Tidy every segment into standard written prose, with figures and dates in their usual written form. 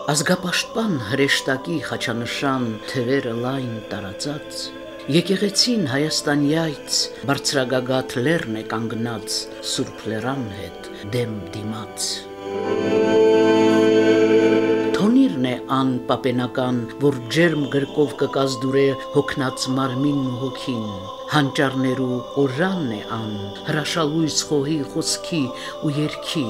Ազգապաշտպան հրեշտակի խաչանշան թևերը լայն տարածած, եկեղեցին Հայաստանյայց բարձրագագաթ լեռն է կանգնած Սուրբ լեռան հետ դեմ դիմաց։ Թոնիրն է ան պապենական, որ ջերմ գրկով կկազդուրե հոգնած մարմինն ու հոգին, հանճարներու օրանն է ան, հրաշալույս խոհի խոսքի ու երգի,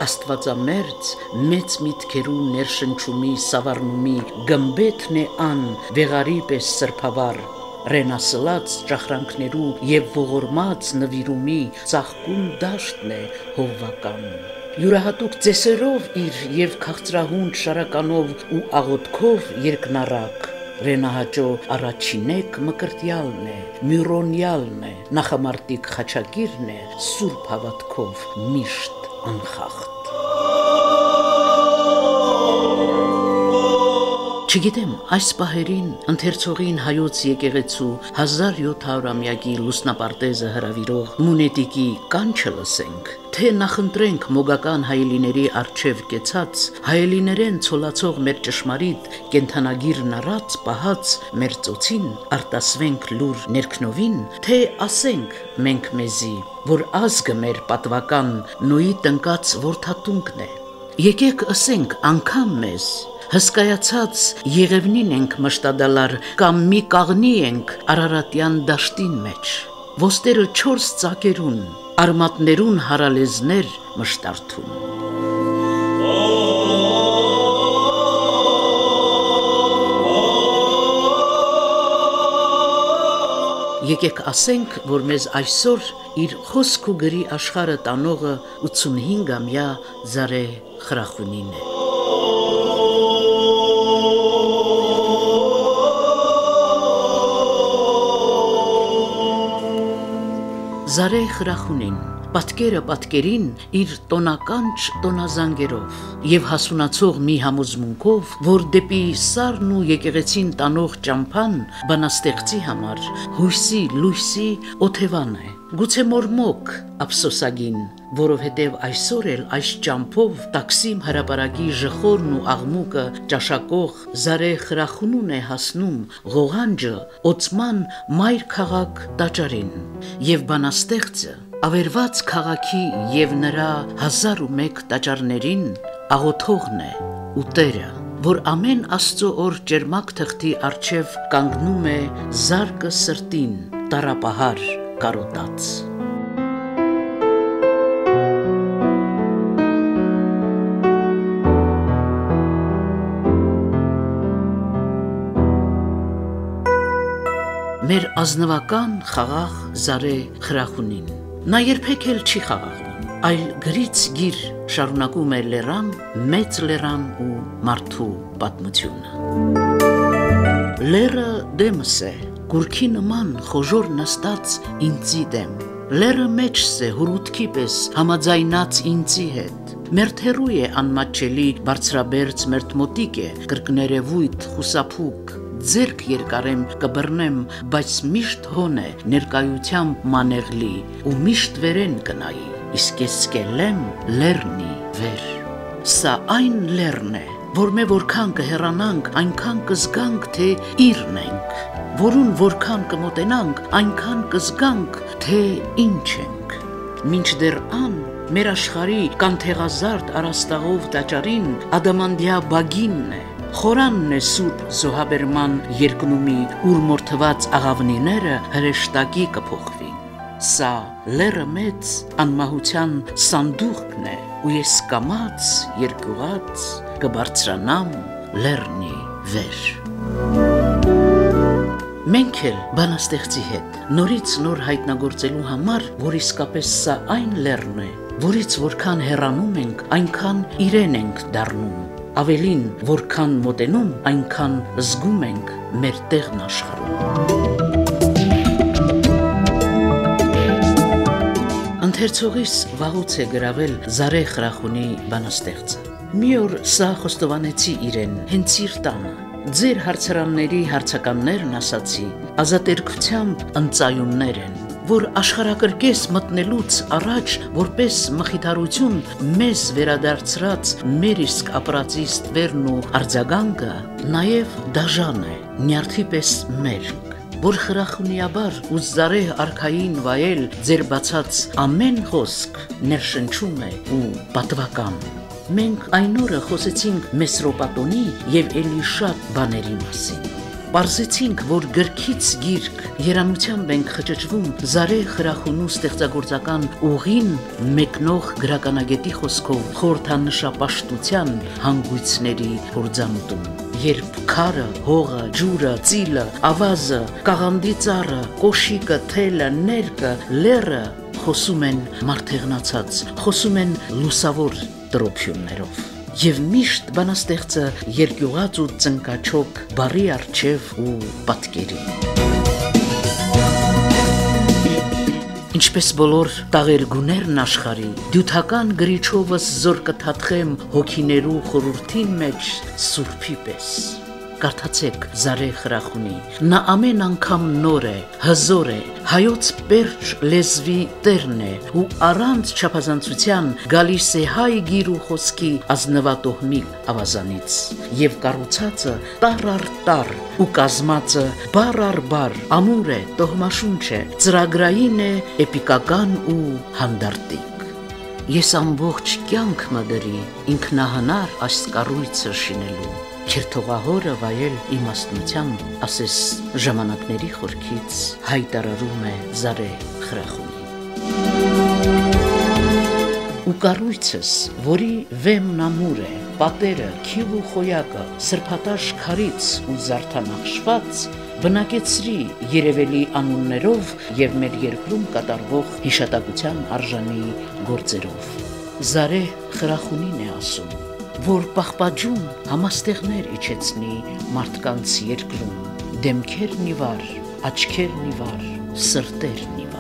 Աստվածամերձ մեծ միտքերու ներշնչումի սավառնումի գմբեթն է ան վեղարի պես սրբավար, ռենասլած ճախրանքներու եւ ողորմած նվիրումի ծաղկուն դաշտն է հովվական։ Յուրահատուկ ծեսերով իր եւ քաղցրահունչ շարականով ու աղոթքով երկնառակ, Ռենահաճո առաջինեկ մկրտյալն է, մյուրոնյալն է, նախամարտիկ խաչակիրն է, սուրբ հավատքով միշտ անխախտ։ Չգիտեմ, այս պահերին ընթերցողին հայոց եկեղեցու 1700-ամյակի լուսնապարտեզը հրավիրող մունետիկի կանչը լսենք, թե նախընտրենք մոգական հայելիների առջև կեցած, հայելիներեն ցոլացող մեր ճշմարիտ կենթանագիրն առած պահած մեր ծոցին արտասվենք լուր ներքնովին, թե ասենք մենք մեզի, որ ազգը մեր պատվական նոյի տնկած որդատունկն է։ Եկեք ասենք անգամ մեզ, հսկայացած եղևնին ենք մշտադալար կամ մի կաղնի ենք Արարատյան դաշտին մեջ, ոստերը 4 ծակերուն, արմատներուն հարալեզներ մշտարդուն։ Եկեք ասենք, որ մեզ այսօր իր խոսք ու գրի աշխարհը տանողը 85-ամյա Զարե Խրախունին է։ Զարե Խրախունին, պատկերը պատկերին իր տոնականչ տոնազանգերով եւ հասունացող մի համոզմունքով, որ դեպի սարն ու եկեղեցին տանող ճամփան բանաստեղծի համար հույսի լույսի օթևան է։ Գուցե մորմոք ափսոսագին, որովհետև այսօր էլ այս ճամփով տաքսիմ հրապարակի ժխորն ու աղմուկը ճաշակող Զարե Խրախունուն է հասնում ղողանջը օծման մայր քաղաք տաճարին, եւ բանաստեղծը ավերված քաղաքի եւ նրա 1001 տաճարներին աղոթողն է ու Տերը, որ ամեն Աստծո օր ճերմակ թղթի առջև կանգնում է զարկը սրտին տարապահար կարոտած։ Մեր ազնվական խաղաղ Զարե Խրախունին, նա երբեք էլ չի խաղաղվում, այլ գրից գիր շարունակում է լեռան, մեծ լեռան ու մարդու պատմությունը։ Լեռը դեմս է, գուրքի նման խոժոր նստած ինձի դեմ, լեռը մեջս է հուրուտքի պես համաձայնած ինձի հետ, մերթ հեռու է անմատչելի բարձրաբերձ մերթ մոտիկ է, կրկներևույթ խուսափուկ, ձերք երկարեմ կբռնեմ, բայց միշտ հոն է ներկայությամբ մանեղլի ու միշտ վերեն կնայի, իսկ ես կելեմ լեռնի վեր։ Սա այն լեռն է, որ մե որքան կհեռանանք, այնքան կզգանք, թե իրն ենք, որուն որքան կմոտենանք, այնքան կզգանք, թե ինչ ենք։ Մինչդեռ ան մեր աշխարհի կանթեղազարդ առաստաղով տաճարին ադամանդյա բագինն է, խորանն է սուրբ զոհաբերման երկնումի, ուր մորթված աղավնիները հրեշտակի կփոխվին։ Սա լեռը մեծ անմահության սանդուղքն է, ու ես կամաց երկյուղած կբարձրանամ լեռնի վեր։ Մենք էլ բանաստեղծի հետ նորից նոր հայտնագործելու համար, որ իսկապես սա այն լեռն է, որից որքան հեռանում ենք, այնքան իրեն ենք դառնում, ավելին որքան մոտենում, այնքան զգում ենք մեր տեղն աշխարհում։ Ընթերցողիս վաղուց է գրավել Զարե Խրախունի բանաստեղծը։ Մի օր սա խոստովանեցի իրեն, հենց իր տանը, ձեր հարցարանների հարցականներն ասացի, ազատերկությամբ ընծայումներ են, որ աշխարհակրկես մտնելուց առաջ որպես մխիթարություն մեզ վերադարձրած մեր իսկ ապրածի ստվերն ու արձագանքը նաև դաժան է, նյարդի պես մերկ, որ խրախունիաբար ու զարեհ արքային վայել ձեր բացած ամեն խոսք ներշնչում է ու պատվական։ Մենք այն օրը խոսեցինք Մեսրոպատոնի եւ էլի շատ բաների մասին։ Պարզեցինք, որ գրքից գիրք երանությամբ ենք խճճվում զարեհ խրախունու ստեղծագործական ուղին մեկնող գրականագետի խոսքով խորհրդանշապաշտության հանգույցների փորձանուտում, երբ քարը, հողը, ջուրը, ծիլը, ավազը, կաղանդի ծառը, կոշիկը, թելը, ներկը, լեռը խոսում են մարդեղնացած, խոսում են լուսավոր տրոփյուններով։ Եվ միշտ բանաստեղծը երկյուղած ու ծնկաչոք բարի արջև ու պատկերի։ Ինչպես բոլոր տաղերգուներն աշխարի, դյութական գրիչովս զոր կթաթխեմ հոգիներու խորուրդին մեջ սուրբի պես։ Կարդացեք Զարեհ խրախունի, նա ամեն անգամ նոր է, հզոր է, հայոց պերճ լեզվի տերն է ու առանց չափազանցության գալիս է հայ գիր ու խոսքի ազնվատոհմիկ ավազանից եւ կառուցածը տար առ տար ու կազմածը բառ առ բառ ամուր է, տոհմաշունչ է, ծրագրային է, էպիկական ու հանդարտիկ։ Ես ամբողջ կյանք մդրի ինքնահանար այս կառույցը շինելու, քերթողահորը վայել իմաստնությամբ, ասես ժամանակների խորքից հայտարարում է Զարեհ խրախունի։ Ու կառույցս, որի վեմն ամուր է, պատերը, քիվ ու խոյակը, սրբատաշ քարից ու զարդանախշված, բնակեցրի երևելի անուններով եւ մեր երկրում կատարվող հիշատակության արժանի գործերով։ Զարեհ խրախունին է ասում, որ պաղպաջուն համաստեղներ իջեցնի մարդկանց երկրում, դեմքեր նիվար, աչքեր նիվար, սրտեր նիվար։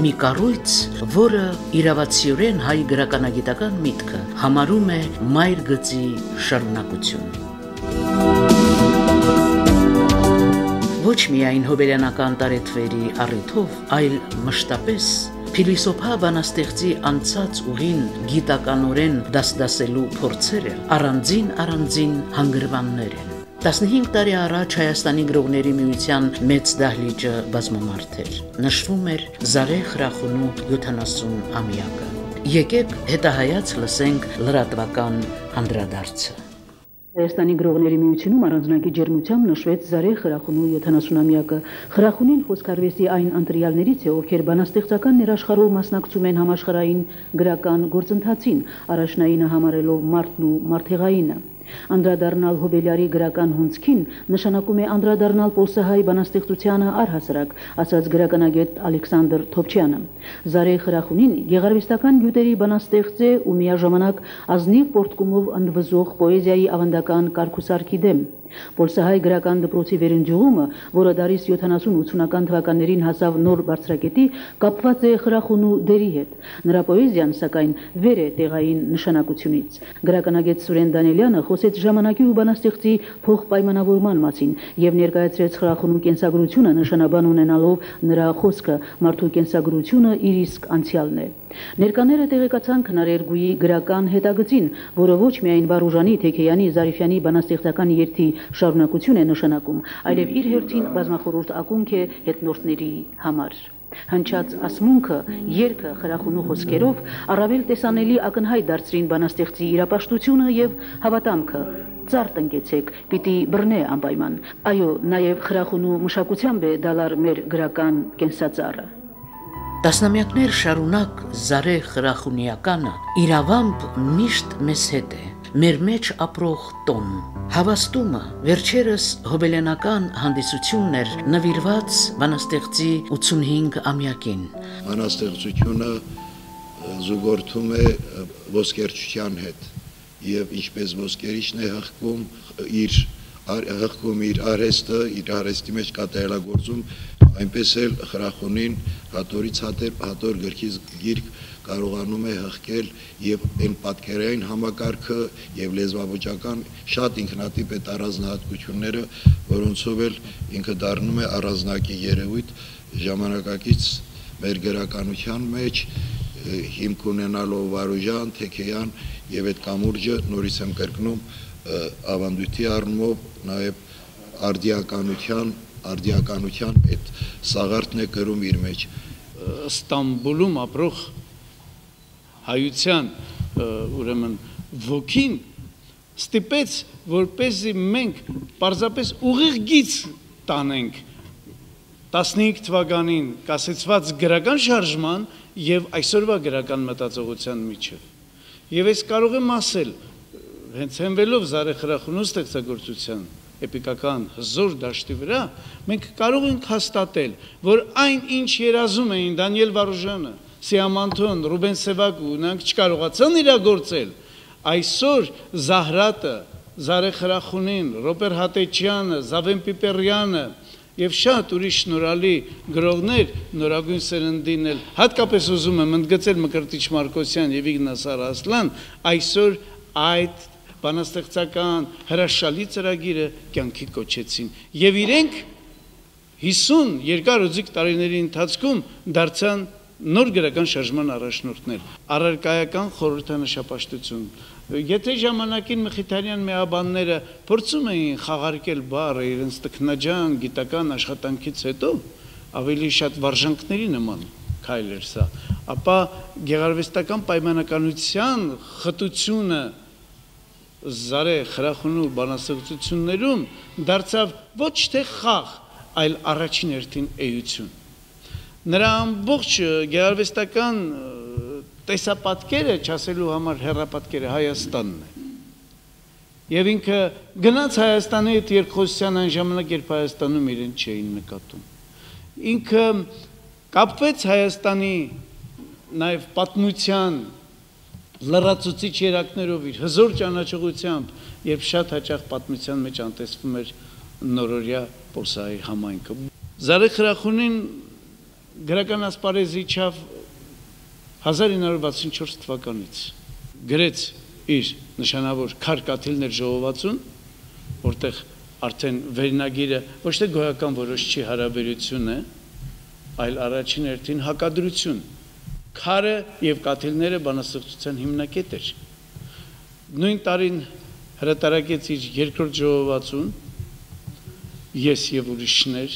Մի կառույց, որը իրավացիորեն հայ գրականագիտական միտքը համարում է մայր գծի շարունակություն։ Ոչ միայն հոբելյանական տարեթվերի առիթով, այլ մշտապես փիլիսոփա բանաստեղծի անցած ուղին գիտականորեն դասդասելու փորձերը առանձին հանգրվաններ են։ 15 տարի առաջ Հայաստանի գրողների միության մեծ դահլիճը բազմամարդ էր։ Նշվում էր Զարեհ խրախունու 70-ամյակը։ Եկեք հետահայաց լսենք լրատվական անդրադարձը։ Հայաստանի գրողների միությունում առանձնակի ջերմությամբ նշվեց Զարեհ խրախունու 70-ամյակը։ Խրախունին խոսքարվեստի այն ընտրյալներից է, ովքեր բանաստեղծական ներաշխարհով մասնակցում են համաշխարհային գրական գործընթացին, առաջնայինը համարելով մարդն ու մարդեղայինը։ Անդրադառնալ Հոբելյարի գրական հունձքին նշանակում է անդրադառնալ պոլսահայ բանաստեղծությանը առհասարակ, ասաց գրականագետ Ալեքսանդր Թոփչյանը։ Զարեհ խրախունին գեղարվեստական գյուտերի բանաստեղծ է ու միաժամանակ ազնիվ պորտկումով ընդվզող պոեզիայի ավանդական կարգուսարքի դեմ։ Պոլսահայ գրական դպրոցի վերընջողումը, որը դարիս 70-80-ական թվականներին հասավ նոր բարձրակետի, կապված է խրախունու դերի հետ։ Նրա պոեզիան, սակայն, վեր է տեղային նշանակությունից։ Գրականագետ Սուրեն Դանիելյանը խոսեց ժամանակի ու բանաստեղծի փոխպայմանավորման մասին եւ ներկայացրեց խրախունու կենսագրությունը նշանաբան ունենալով նրա խոսքը մարդու կենսագրությունը իր իսկ անցյալն է։ Ներկաները տեղեկացան քնարերգուի գրական հետագծին, որը ոչ միայն Վարուժանի, Թեքեյանի, Զարիֆյանի բանաստեղծական երթի շարունակություն է նշանակում, այլև իր հերթին բազմախորհուրդ ակունք է հետնորդների համար։ Հնչած ասմունքը, երգը խրախունու խոսքերով առավել տեսանելի ակնհայտ դարձրին բանաստեղծի իրապաշտությունը եւ հավատամքը։ Ծառ տնկեցեք, պիտի բռնե անպայման։ Այո, նաեւ խրախունու մշակությամբ է դալար մեր գրական կենսածառը։ Տասնամյակներ շարունակ Զարեհ խրախունիականը իրավամբ միշտ մեզ հետ է, մեր մեջ ապրող տոն։ Հավաստումը վերջերս հոբելյանական հանդիսությունն էր նվիրված բանաստեղծի 85-ամյակին։ Բանաստեղծությունը զուգորդում է ոսկերչության հետ եւ ինչպես ոսկերիչն է հղկում իր արհեստը, իր արհեստի մեջ կատարելագործում, այնպես էլ խրախունին հատորից հատոր գրքից գիրք կարողանում է հղկել եւ այն պատկերային համակարգը եւ լեզվավճական շատ ինքնատիպ այդ առանձնահատկությունները, որոնցով էլ ինքը դառնում է առանձնակի երևույթ ժամանակակից մեր գրականության մեջ, հիմք ունենալով Վարուժան, Թեքեյան եւ այդ կամուրջը նորից եմ կրկնում ավանդույթի առումով նաեւ արդիականության այդ սաղարթն է կրում իր մեջ։ Ստամբուլում ապրող հայության ուրեմն ոգին ստիպեց, որպեսզի մենք պարզապես ուղիղ գիծ տանենք 15 թվականին կասեցված գրական շարժման եւ այսօրվա գրական մտածողության միջև։ Եվ ես կարող եմ ասել, հենց հենվելով Զարե Խրախունու ստեղծագործության էպիկական հզոր դաշտի վրա, մենք կարող ենք հաստատել, որ այն ինչ երազում էին Դանիել Վարուժանը, Սիամանթոն, Ռուբեն Սևակը, նրանք չկարողացան իրագործել, այսօր Զահրատը, Զարե Խրախունին, Ռոպեր Հատեչյանը, Զավեն Պիպերյանը եւ շատ ուրիշ շնորհալի գրողներ նորագույն սերնդին էլ հատկապես ուզում եմ ընդգծել Մկրտիչ Մարկոսյան եւ Իգնաս Արասլան, այսօր այդ բանաստեղծական հրաշալի ծրագիրը կյանքի կոչեցին եւ իրենք 50 երկար ուզիկ տարիների ընթացքում դարձան նոր գրական շարժման առաջնորդներ, առարկայական խորհրդանշապաշտություն։ Եթե ժամանակին Մխիթարյան մեաբանները փորձում էին խաղարկել բառը իրենց տքնաջան գիտական աշխատանքից հետո, ավելի շատ վարժանքների նման քայլ էր սա, ապա գեղարվեստական պայմանականության խտությունը Զարե Խրախունու բանաստեղծություններում դարձավ ոչ թե խաղ, այլ առաջին հերթին էություն։ Նրա ամբողջ գեղարվեստական տեսապատկերը, չասելու համար հեռապատկերը Հայաստանն է։ Եվ ինքը գնաց Հայաստանի հետ երկխոսության այն ժամանակ, երբ Հայաստանում իրեն չէին նկատում։ Ինքը կապվեց Հայաստանի նաև պատմության լրացուցիչ երակներով իր հզոր ճանաչողությամբ, երբ շատ հաճախ պատմության մեջ անտեսվում էր նորորյա Պոլսայի համայնքը։ Զարե Խրախունին գրական ասպարեզի իջավ 1964 թվականից, գրեց իր նշանավոր Քարկաթիլներ ժողովածուն, որտեղ արդեն վերնագիրը ոչ թե գոյական որոշչի հարաբերություն է, այլ առաջին հերթին հակադրություն։ Քարը եւ կաթիլները բանաստեղծության հիմնակետ էր։ Նույն տարին հրատարակեց իր երկրորդ ժողովածուն Ես եւ ուրիշներ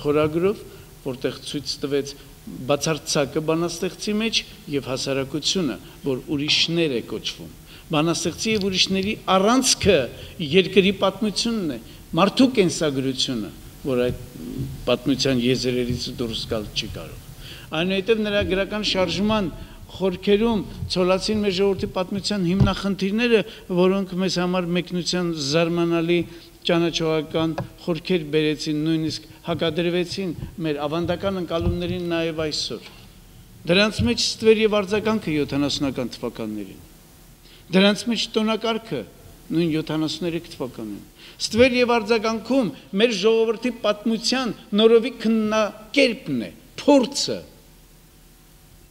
խորագրով, որտեղ ցույց տվեց բացարձակը բանաստեղծի մեջ եւ հասարակությունը, որ ուրիշներ է կոչվում։ Բանաստեղծի եւ ուրիշների առանցքը երկրի պատմությունն է, մարդու կենսագրությունը, որ այդ պատմության եզրերից դուրս գալ չի կարող։ Այնուհետև նրա գրական շարժման խորքերում ցոլացին մեր ժողովրդի պատմության հիմնախնդիրները, որոնք մեզ համար մեկնության զարմանալի ճանաչողական խորքեր բերեցին, նույնիսկ հակադրվեցին մեր ավանդական ընկալումներին նաև այսօր։ Դրանց մեջ ստվեր եւ արձագանքը 70-ական թվականներին։ Դրանց մեջ տոնակարգը նույն 73 թվականին։ Ստվեր եւ արձագանքում մեր ժողովրդի պատմության նորովի քննակերպն է, փորձը։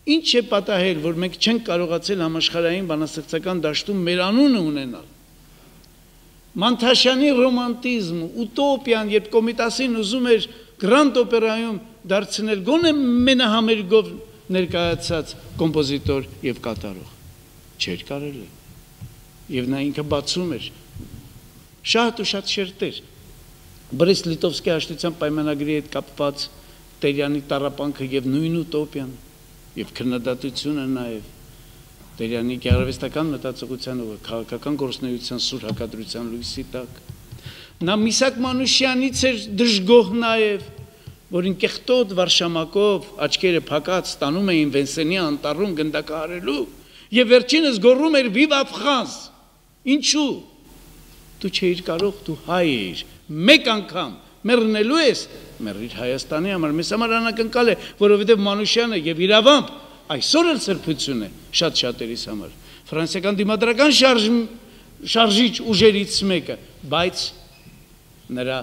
Ինչ է պատահել, որ մենք չենք կարողացել համաշխարհային բանաստեղծական դաշտում մեր անունը ունենալ։ Մանթաշյանի ռոմանտիզմ, ուտոպիան, երբ Կոմիտասին ուզում էր Գրանդ օպերայում դարձնել գոնե մենահամերգով ներկայացած կոմպոզիտոր եւ կատարող, չէր կարելի։ Եվ նա ինքը բացում էր շատ ու շատ շերտեր։ Բրեստ-Լիտովսկի հաշտության պայմանագրի հետ կապված Տերյանի տառապանքը եւ նույն ուտոպիան եւ քննադատությունը նաեւ Տերյանի գեղարվեստական մտածողության ու քաղաքական գործունեության սուր հակադրության լույսի տակ։ Նա Միսակ Մանուշյանից էր դժգոհ նաեւ, որին կեղտոտ վարշամակով աչքերը փակած ստանում էին Վենսենի անտառում գնդակահարելու եւ վերջինս գոռում էր «Vive la France»։ Ինչու՞։ Դու չէիր կարող, դու հայ էիր։ Մեկ անգամ մեռնելու ես, մեռիր Հայաստանի համար, մեզ համար անակնկալ է, որովհետև Մանուշյանը եւ իրավամբ այսօր էլ սրբություն է շատ շատերիս համար։ Ֆրանսիական դիմադրական շարժիչ ուժերից մեկը, բայց նրա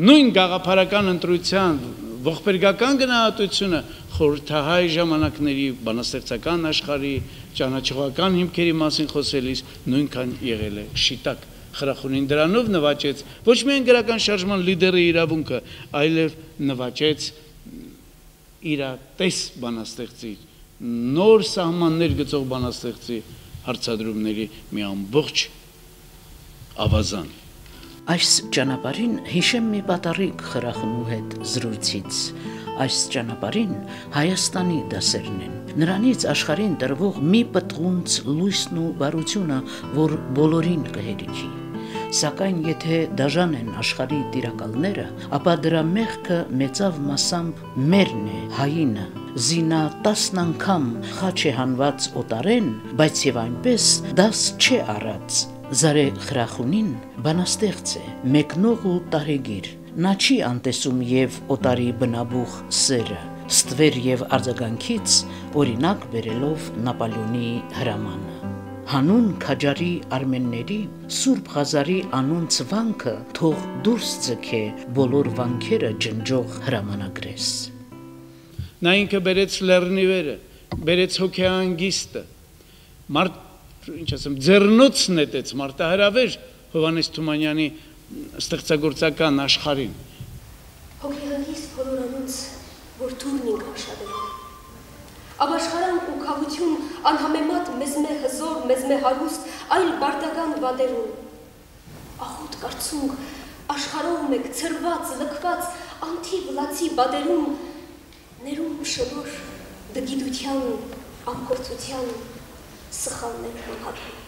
նույն գաղափարական ընտրության ողբերգական գնահատությունը խորհրդահայ ժամանակների բանաստեղծական աշխարհի ճանաչողական հիմքերի մասին խոսելիս նույնքան եղել է շիտակ Խրախունին դրանով նվաճեց ոչ միայն գրական շարժման լիդերի իրավունքը, այլև նվաճեց իրատես բանաստեղծի, նոր սահմաններ գծող բանաստեղծի հարցադրումների մի ամբողջ ավազան։ Այս ճանապարհին հիշեմ մի պատառիկ Խրախունու հետ զրույցից։ Այս ճանապարհին Հայաստանի դասերն են։ Նրանից աշխարհին տրվող մի պտղունց լույսն ու բարությունը, որ բոլորին կհերիքի։ Սակայն եթե դաժան են աշխարհի տիրակալները, ապա դրա մեղքը մեծավ մասամբ մերն է, հայինը։ Զինա 10 անգամ խաչ է հանված օտարեն, բայց եւ այնպես դաս չէ առած։ Զարե Խրախունին բանաստեղծ է, մեկնող ու տարեգիր։ Նա չի անտեսում եւ օտարի բնաբուխ սերը, ստվեր եւ արձագանքից օրինակ բերելով Նապոլեոնի հրամանը։ Հանուն քաջարի արմենների Սուրբ Ղազարի անուն ցվանքը թող դուրս ձգե բոլոր վանքերը ջնջող հրամանագրես։ Նա ինքը բերեց լեռնիվերը, բերեց հոգեանգիստը, ինչ ասեմ, ձեռնոց նետեց մարտահրավեր Հովհաննես Թումանյանի ստեղծագործական աշխարհին։ Հոգեանգիստ բոլորանից, որ թուրն ինք աշխատել։ Ապաշխարան ու քավություն անհամեմատ մեզ մե հզոր, մեզ մե հարուստ, այլ բարտական վատերուն։ Ախոտ կարծունք, աշխարհում եք ծրված, լքված, անթիվ լացի բադերում, ներում շնոր, դգիտության, ամփորձության, սխալներ հանհատում։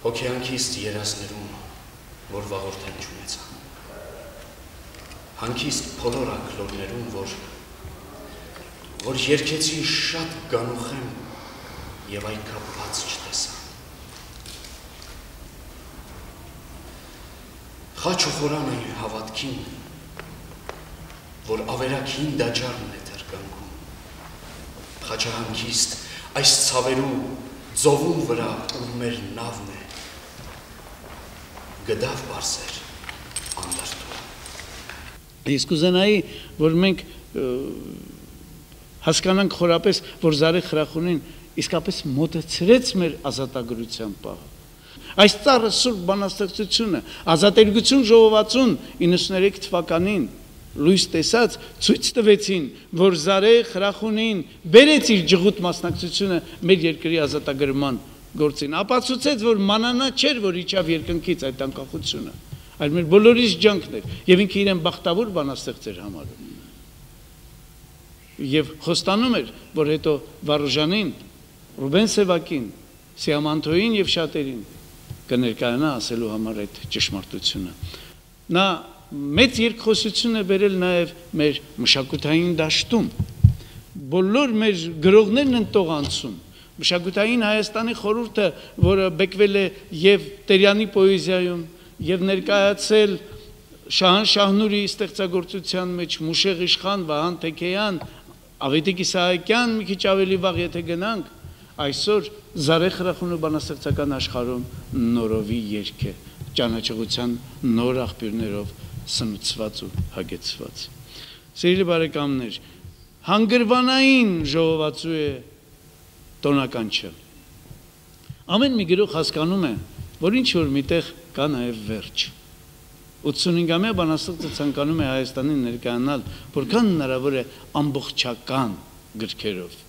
Հոգեանգիստ երազներում, որ վաղորդեն չունեցա։ Հանգիստ փոլորակ լորներում, որ երկեցի շատ գանուխեմ և այքա բաց չտեսա։ Խաչ ու խորան է հավատքին, որ ավերակին դաջարն է թրկանքում։ Խաչահանգիստ այս ցավերու ձովուն վրա ուր մեր նավն է, գդավ բարսեր անդարտում։ Ես կուզենայի, որ մենք հասկանանք խորապես, որ Զարե Խրախունին իսկապես մոտեցրեց մեր ազատագրության պահը։ Այս ծառը սուրբ բանաստեղծությունը, ազատելգություն ժողովածուն 93 թվականին լույս տեսած ցույց տվեցին, որ Զարե Խրախունին բերեց իր ջղուտ մասնակցությունը մեր երկրի ազատագրման գործին, ապացուցեց, որ մանանա չէր, որ իջավ երկնքից այդ անկախությունը, այլ մեր բոլորիս ջանքն էր, եւ ինքը իրեն բախտավոր բանաստեղծ էր համարում։ Եվ խոստանում էր, որ հետո Վարուժանին, Ռուբեն Սևակին, Սիամանթոյին եւ շատերին կներկայանա ասելու համար այդ ճշմարտությունը։ Նա մեծ երկխոսություն է բերել նաեւ մեր մշակութային դաշտում։ Բոլոր մեր գրողներն են տողանցում։ Մշակութային Հայաստանի խորհուրդը, որը բեկվել է եւ Տերյանի պոեզիայում, եւ ներկայացել Շահան Շահնուրի ստեղծագործության մեջ Մուշեղ Իշխան, Վահան Թեքեյան, Ավետիք Իսահակյան, մի քիչ ավելի վաղ եթե գնանք, այսօր Զարե Խրախունու բանաստեղծական աշխարհում նորովի երգ է, ճանաչողության նոր աղբյուրներով սնուցված ու հագեցված։ Սիրելի բարեկամներ, հանգրվանային ժողովածու է տոնականչը։ Ամեն մի գրող հասկանում է, որ ինչ որ միտեղ կա նաև վերջ։ 85-ամյա բանաստեղծը ցանկանում է Հայաստանին ներկայանալ, որքան հնարավոր է ամբողջական գրքերով։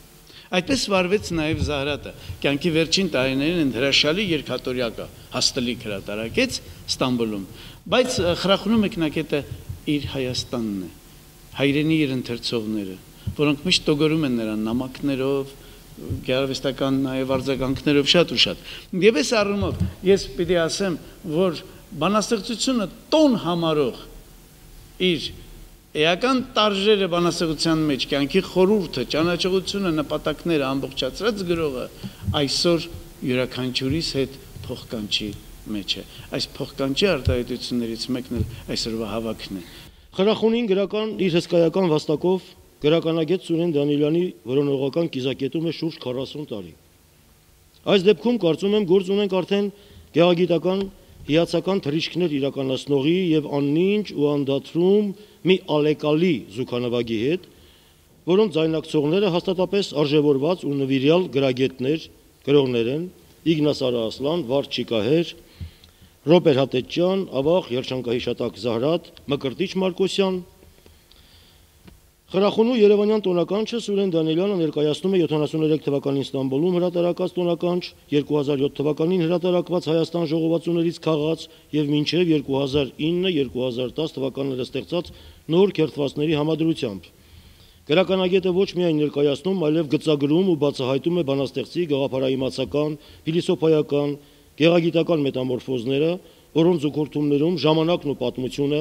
Այդպես վարվեց նաև Զահրատը, կյանքի վերջին տարիներին հրաշալի երկաթորյակը հաստլիկ հրատարակեց Ստամբուլում, բայց Խրախունու մեկնակետը իր Հայաստանն է, հայրենի իր ընթերցողները, որոնք միշտ տոգորում են նրան նամակներով, գեղարվեստական նաև արձագանքներով շատ ու շատ։ Եվ այս առումով ես պիտի ասեմ, որ բանաստեղծությունը տոն համարող իր էական տարժերը բանաստեղծության մեջ, կյանքի խորհուրդը, ճանաչողությունը, նպատակները ամբողջացրած գրողը այսօր յուրաքանչյուրիս հետ փոխկանչի մեջ է։ Այս փոխկանչի արտահայտություններից մեկն էլ այսօրվա հավաքն է։ Խրախունին գրական իր հսկայական վաստակով գրականագետ Սուրեն Դանիելյանի որոնողական կիզակետում է շուրջ 40 տարի։ Այս դեպքում կարծում եմ գործ ունենք արդեն գեղագիտական հիացական թռիչքներ իրականացնողի եւ աննինջ ու անդադրում մի ալեկալի զուգանավագի հետ, որոնց ձայնակցողները հաստատապես արժևորված ու նվիրյալ գրողներ են Իգնաս Արասլան, Վարդ Չիկահեր, Ռոբեր Հատեճյան, Ավաղ Երջանկահիշատակ Զահրատ, Մկրտիչ Մարկոսյան։ Խրախունու Երևանյան տոնականչը Սուրեն Դանիելյանը ներկայացնում է 73 թվականին Ստամբուլում հրատարակած տոնականչ, 2007 թվականին հրատարակված Հայաստան ժողովածուներից քաղաց եւ մինչեւ 2009-2010 թվականները ստեղծած նոր քերթվածների համադրությամբ։ Գրականագետը ոչ միայն ներկայացնում, այլև գծագրում ու բացահայտում է բանաստեղծի գաղափարաիմացական, փիլիսոփայական, գեղագիտական մետամորֆոզները, որոնց զուգորդումներում ժամանակն ու պատմությունը,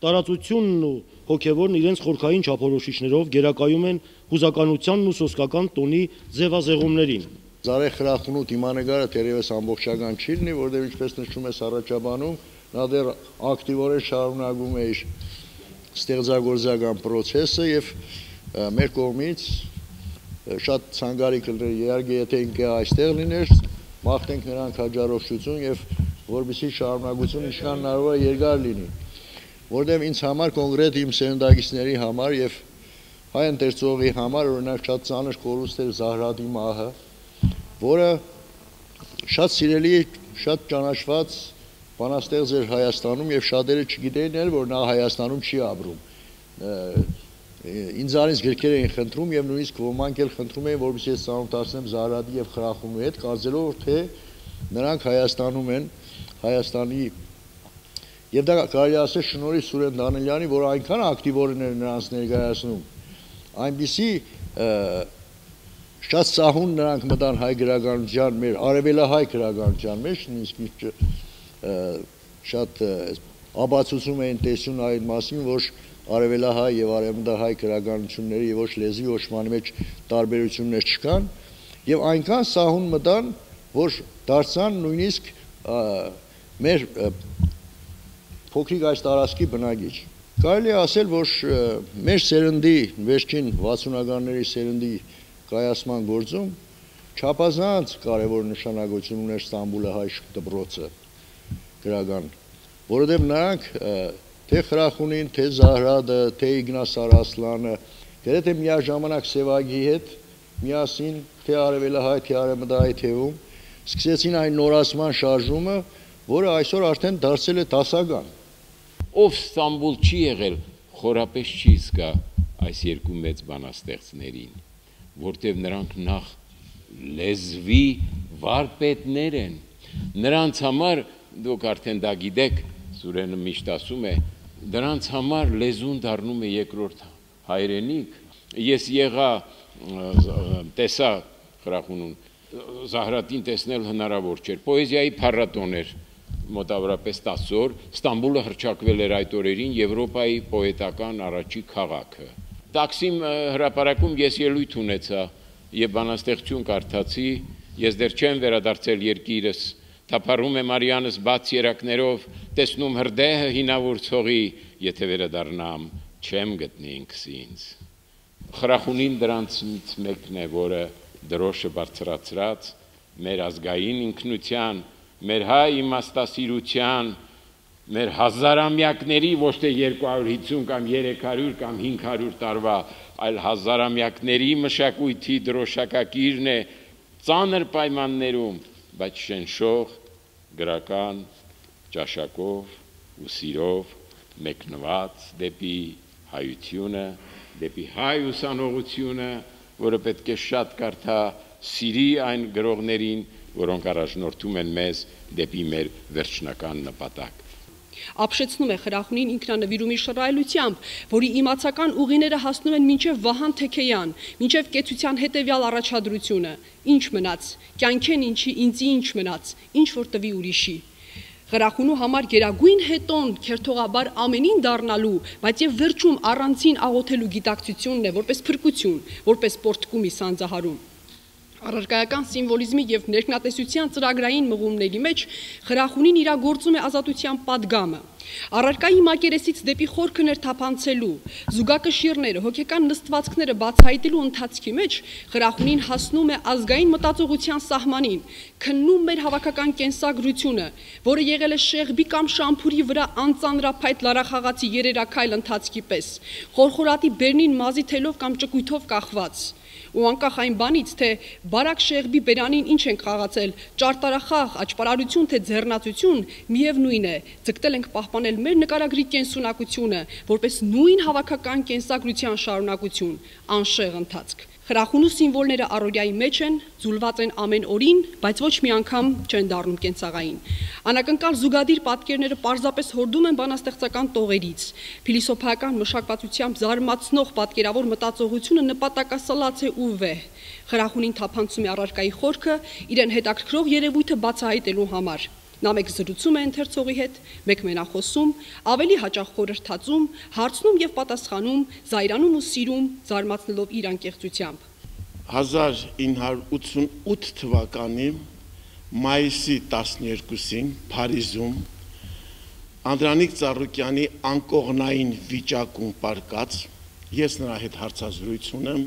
տարածությունն ու հոգևորն իրենց խորքային չափորոշիչներով գերակայում են հուզականությանն ու սոսկական տոնի ձևազեղումներին։ Զարե Խրախունու դիմանկարը թերևս ամբողջական չի լինի, որտեղ ինչպես նշում ես առաջաբանում, նա դեռ ակտիվորեն շարունակում է իր ստեղծագործական process-ը եւ մեր կողմից շատ ցանկալի կլներ իհարկե եթե ինքը այստեղ լիներ, մաղթենք նրան հաջողություն եւ որպեսզի շարունակությունը ինչքան հնարավոր է երկար լինի, որտեղ ինձ համար կոնկրետ իմ սերնդագիցների համար եւ հայ ընթերցողի համար օրինակ շատ ծանր կորուստ էր Զահրադի մահը, որը շատ սիրելի, շատ ճանաչված բանաստեղծ էր Հայաստանում եւ շատերը չգիտեին էլ որ նա Հայաստանում չի ապրում։ Ինձանից գրքեր էին խնդրում եւ նույնիսկ ոմանք էլ խնդրում էին որպեսզի ես ծանոթացնեմ Զահրադի եւ Խրախունու հետ, կարծելով թե նրանք Հայաստանում են, Հայաստանի եւ դա կարելի ասել շնորհիվ Սուրեն Դանիելյանի, որ այնքան ակտիվորեն էր նրանց ներկայացնում, այնպիսի շատ սահուն նրանք մտան հայ գրականության մեր արևելահայ գրականության մեջ, նույնիսկ շատ աբացուցում էին տեսություն այդ մասին, որ արևելահայ եւ արևմտահայ գրականությունների եւ ոչ լեզվի ոչմանի մեջ տարբերություններ չկան եւ այնքան սահուն մտան, որ դարձան նույնիսկ մեր փոքրիկ այս տարածքի բնակիչ։ Կարելի է ասել, որ մեր սերնդի վերջին 60-ականների սերնդի կայացման գործում չափազանց կարևոր նշանակություն ուներ Ստամբուլի հայ դպրոցը գրական, որովհետեւ նրանք թե Խրախունին, թե Զահրադը, թե Իգնաս Արասլանը, գրեթե միաժամանակ Սևագի հետ միասին թե արևելահայ, թե արևմտահայ թևում սկսեցին այն նորացման շարժումը, որը այսօր արդեն դարձել է դասական։ Ով Ստամբուլ չի եղել, խորապես չի զգա այս երկու մեծ բանաստեղծներին, որտեղ նրանք նախ լեզվի վարպետներ են։ Նրանց համար, դուք արդեն դա գիտեք, Սուրենը միշտ ասում է, դրանց համար լեզուն դառնում է երկրորդ հայրենիք։ Ես եղա տեսա Խրախունուն, Զահրադին տեսնել հնարավոր չէր։ Պոեզիայի փառատոն էր մոտավորապես 10 օր, Ստամբուլը հռչակվել էր այդ օրերին Եվրոպայի պոետական առաջի քաղաքը։ Տաքսիմ հրապարակում ես ելույթ ունեցա եւ բանաստեղծություն կարդացի, ես դեռ չեմ վերադարձել երկիրս, թափառում եմ Արիանս բաց երակներով, տեսնում հրդեհը հինավուրցողի, եթե վերադառնամ, չեմ գտնի ինքս ինձ։ Խրախունին դրանցից մեկն է, որը դրոշը բարձրացրած մեր ազգային ինքնության, մեր հայ իմաստասիրության, մեր հազարամյակների ոչ թե 250 կամ 300 կամ 500 տարվա, այլ հազարամյակների մշակույթի դրոշակակիրն է ծանր պայմաններում, բայց շնշող, գրական, ճաշակով ու սիրով մեկնված դեպի հայությունը, դեպի հայ ուսանողությունը, որը պետք է շատ կարդա, սիրի այն գրողներին, որոնք առաջնորդում են մեզ դեպի մեր վերջնական նպատակ։ Ապշեցնում է Խրախունին ինքնանվիրումի շռայլությամբ, որի իմացական ուղիները հասնում են մինչև Վահան Թեքեյան, մինչև կեցության հետևյալ առաջադրությունը, ինչ մնաց, կյանքեն ինչի, ինձի ինչ մնաց, ինչ որ տվի ուրիշի։ Խրախունու համար գերագույն հետոն քերթողաբար ամենին դառնալու, բայց եւ վերջում առանցին աղոթելու գիտակցությունն է, որպես փրկություն, որպես պորտկումի սանձահարում։ Առարկայական սիմվոլիզմի եւ ներքնատեսության ծրագրային մղումների մեջ խրախունին իրագործում է ազատության պատգամը։ Առարկայի մակերեսից դեպի խորքը ներթափանցելու, զուգակշիռները, հոգեկան նստվածքները բացահայտելու ընթացքի մեջ խրախունին հասնում է ազգային մտածողության սահմանին, քննում մեր հավաքական կենսագրությունը, որը եղել է շեղբի կամ շամփուրի վրա անծանրափայտ լարախաղացի երերաքայլ ընթացքի պես, խորխորատի բերնին մազի թելով կամ ճկույթով կախված։ Ու անկախ այն բանից, թե բարակ շեղբի բերանին ինչ ենք խաղացել, ճարտարախաղ, աճպարարություն, թե ձեռնացություն, միևնույն է, ձգտել ենք պահպանել մեր նկարագրի կենսունակությունը, որպես նույն հավաքական կենսագրության շարունակություն, անշեղ ընթացք։ Խրախունու սիմվոլները առօրյայի մեջ են, ձուլված են ամեն օրին, բայց ոչ մի անգամ չեն դառնում կենցաղային։ Անակնկալ զուգադիր պատկերները պարզապես հորդում են բանաստեղծական տողերից։ Փիլիսոփայական մշակվածությամբ զարմացնող պատկերավոր մտածողությունը նպատակասլաց է ու վեհ։ Խրախունին թափանցում է առարկայի խորքը իրեն հետաքրքրող երևույթը բացահայտելու համար։ Նա մեկ զրուցում է ընթերցողի հետ, մեկ մենախոսում, ավելի հաճախ խորհրդածում, հարցնում եւ պատասխանում, զայրանում ու սիրում, զարմացնելով իր անկեղծությամբ։ 1988 թվականի մայիսի 12-ին Փարիզում Անդրանիկ Ծառուկյանի անկողնային վիճակում պարկած, ես նրա հետ հարցազրույց ունեմ,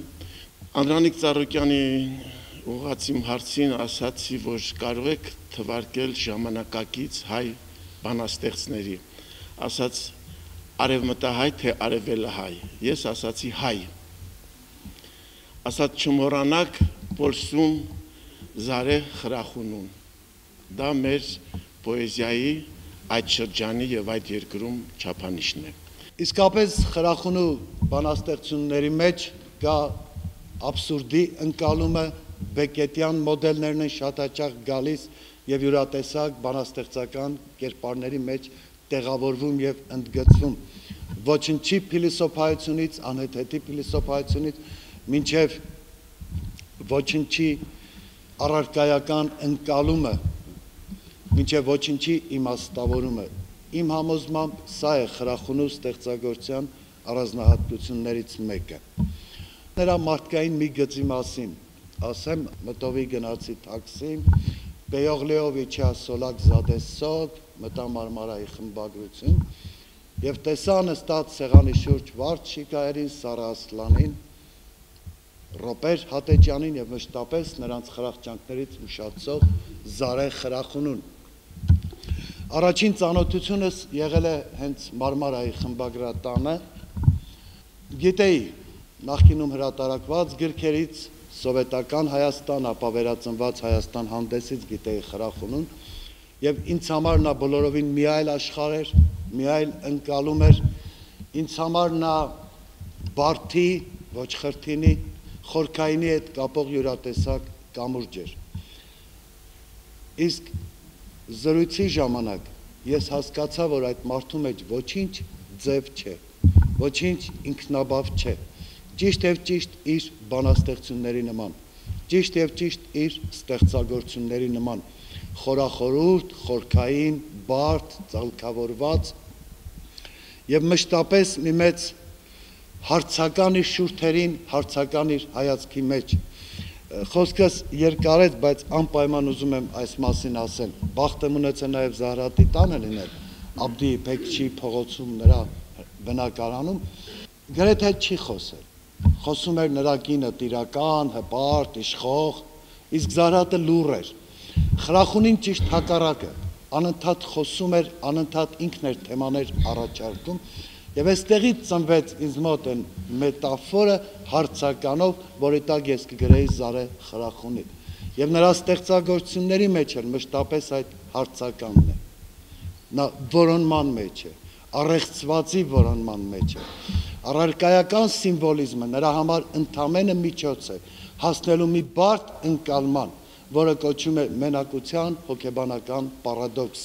Անդրանիկ Ծառուկյանի ուղղացիմ հարցին ասացի, որ կարող եք թվարկել ժամանակակից հայ բանաստեղծների, ասաց արևմտահայ թե արևելահայ, ես ասացի հայ, ասաց չմոռանաք Պոլսում Զարե Խրախունուն, դա մեր պոեզիայի այդ շրջանի եւ այդ երկրում չափանիշն է։ Իսկապես Խրախունու բանաստեղծությունների մեջ կա աբսուրդի ընկալումը, Բեկետյան մոդելներն են շատ հաճախ գալիս եւ յուրատեսակ բանաստեղծական կերպարների մեջ տեղավորվում եւ ընդգծվում ոչնչի փիլիսոփայությունից, անհեթեթի փիլիսոփայությունից մինչեւ ոչնչի առարկայական ընկալումը, մինչեւ ոչնչի իմաստավորումը։ Իմ համոզմամբ սա է Խրախունու ստեղծագործության առանձնահատկություններից մեկը։ Նրա մարդկային մի գծի մասին ասեմ, մտովի գնացի տաքսի, Բեյողլեովիչյա Սոլակ Զադեսոկ, մտա Մարմարայի խմբագրություն եւ տեսա նստած սեղանի շուրջ Վարդ Շիկայերին, Սարա Ասլանին, Ռոպեր Հատեջյանին եւ մշտապես նրանց խրախճանքներից ուշացող Զարե Խրախունուն։ Առաջին ծանոթությունս եղել է հենց Մարմարայի խմբագրատանը։ Գիտեի նախկինում հրատարակված գրքերից Սովետական Հայաստան, ապա վերածնված Հայաստան հանդեսից գիտեի Խրախունուն եւ ինձ համար նա բոլորովին մի այլ աշխարհ էր, մի այլ ընկալում էր, ինձ համար նա բարդի, ոչ խրթինի, խորքայինի հետ կապող յուրատեսակ կամուրջ էր։ Իսկ զրույցի ժամանակ ես հասկացա, որ այդ մարդու մեջ ոչինչ ձև չէ, ոչինչ ինքնաբավ չէ։ Ճիշտ եւ ճիշտ իր բանաստեղծությունների նման, ճիշտ եւ ճիշտ իր ստեղծագործությունների նման, խորախորուրդ, խորքային, բարդ, ցալքավորված եւ մշտապես մի մեծ հարցական իր շուրթերին, հարցական իր հայացքի մեջ։ Խոսքս երկարեց, բայց անպայման ուզում եմ այս մասին ասել։ Բախտ եմ ունեցել նաեւ Զահրատի տանը լինել, Աբդի Բեկչի փողոցում նրա բնակարանում, գրեթե չի խոսել։ Խոսում էր նրա կինը տիրական, հպարտ, իշխող, իսկ Զարհատը լուռ էր։ Խրախունին ճիշտ հակառակը, անընդհատ խոսում էր, անընդհատ ինքն էր թեմաներ առաջարկում, եւ այստեղից ծնվեց ինձ մոտ այն մետաֆորը հարցականով, որի տակ ես կգրեի Զարե Խրախունին։ Եվ նրա ստեղծագործությունների մեջ էլ մշտապես այդ հարցականն է։ Նա որոնման մեջ է, առեղծվածի որոնման մեջ է։ Առարկայական սիմվոլիզմը նրա համար ընդամենը միջոց է հասնելու մի բարդ ընկալման, որը կոչվում է մենակության հոգեբանական պարադոքս։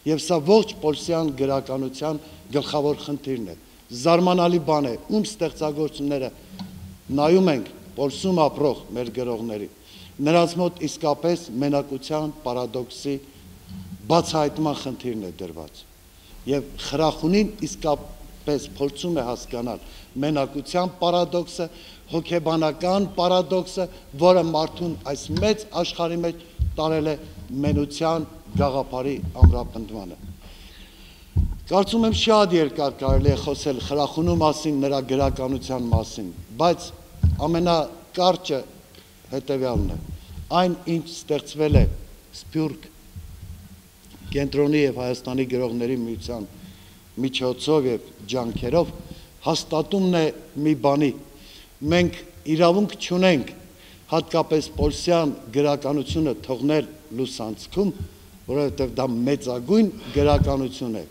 Եվ սա ողջ պոլսյան գրականության գլխավոր խնդիրն է։ Զարմանալի բան է, ում ստեղծագործությունները նայում ենք Պոլսում ապրող մեր գրողների, նրանց մոտ իսկապես մենակության պարադոքսի բացահայտման խնդիրն է դրված։ Եվ Խրախունին պես փորձում է հասկանալ մենակության պարադոքսը, հոգեբանական պարադոքսը, որը մարդուն այս մեծ աշխարհի մեջ տարել է մենության գաղափարի ամրապնդմանը։ Կարծում եմ շատ երկար կարելի է խոսել խրախունու մասին, նրա գրականության մասին, բայց ամենակարճը հետևյալն է. այն, ինչ ստեղծվել է Սփյուռք կենտրոնի եւ Հայաստանի գրողների միության միջոցով եւ ջանքերով, հաստատումն է մի բանի. մենք իրավունք չունենք հատկապես պոլսյան գրականությունը թողնել լուսանցքում, որովհետև դա մեծագույն գրականություն է,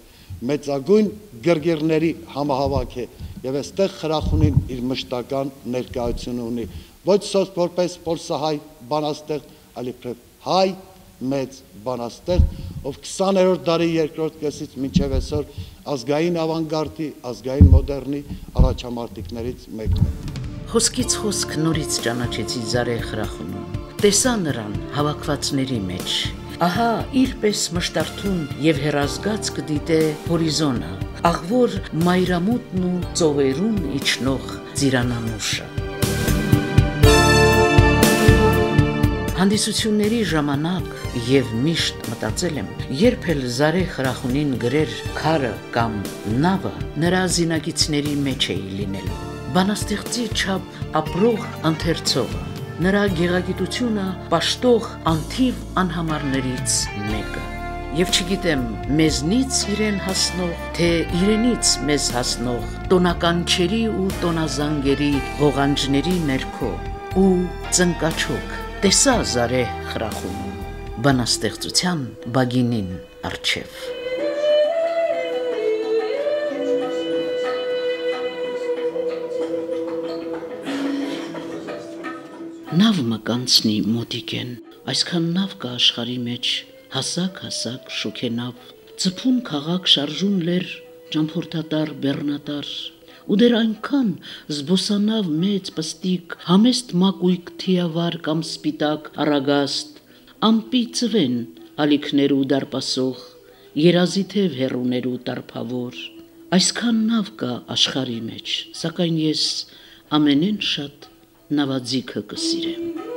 մեծագույն գրգիռների համահավաք է եւ այստեղ խրախունին իր մշտական ներկայությունը ունի, ոչ որպես պոլսահայ բանաստեղծ, այլ հայ մեծ բանաստեղծ, ով 20-րդ դարի երկրորդ կեսից մինչև այսօր ազգային ավանգարդի, ազգային մոդեռնի առաջամարտիկներից մեկն է։ Խոսքից խոսք նորից ճանաչեցի Զարե Խրախունուն, տեսա նրան հավաքվածների մեջ, ահա իրպես մշտարթուն եւ հերազգաց կդիտե հորիզոնը, աղվոր մայրամուտն ու ծովերուն իջնող ծիրանանուշը։ Հանդիսությունների ժամանակ եւ միշտ մտածել եմ, երբ էլ Զարե Խրախունին գրեր քարը կամ նավը, նրա զինագիցների մեջ էի լինելու։ Բանաստեղծի չափ ապրող ընթերցողը, նրա գեղագիտությունը պաշտող անթիվ անհամարներից մեկը։ Եվ չգիտեմ, մեզնից իրեն հասնող, թե իրենից մեզ հասնող տոնականչերի ու տոնազանգերի ղողանջների ներքո ու ծնկաչոք տեսա Զարե Խրախունուն, բանաստեղծության բագինին առջև։ Նավ մկանցնի մոտիկեն, այսքան նավ կա աշխարի մեջ, հասակ շոքենավ, ծփուն քաղաք շարժուն լեր, ճամփորդատար, բեռնատար, ու դեր այնքան զբոսանավ մեծ պստիկ, համեստ մակույկ թիավար կամ սպիտակ առագաստ, ամպի ծվեն ալիքներու դարպասող, երազիթև հեռուներու տարփավոր, այսքան նավ կա աշխարի մեջ, սակայն ես ամենեն շատ նավաձիգը կսիրեմ։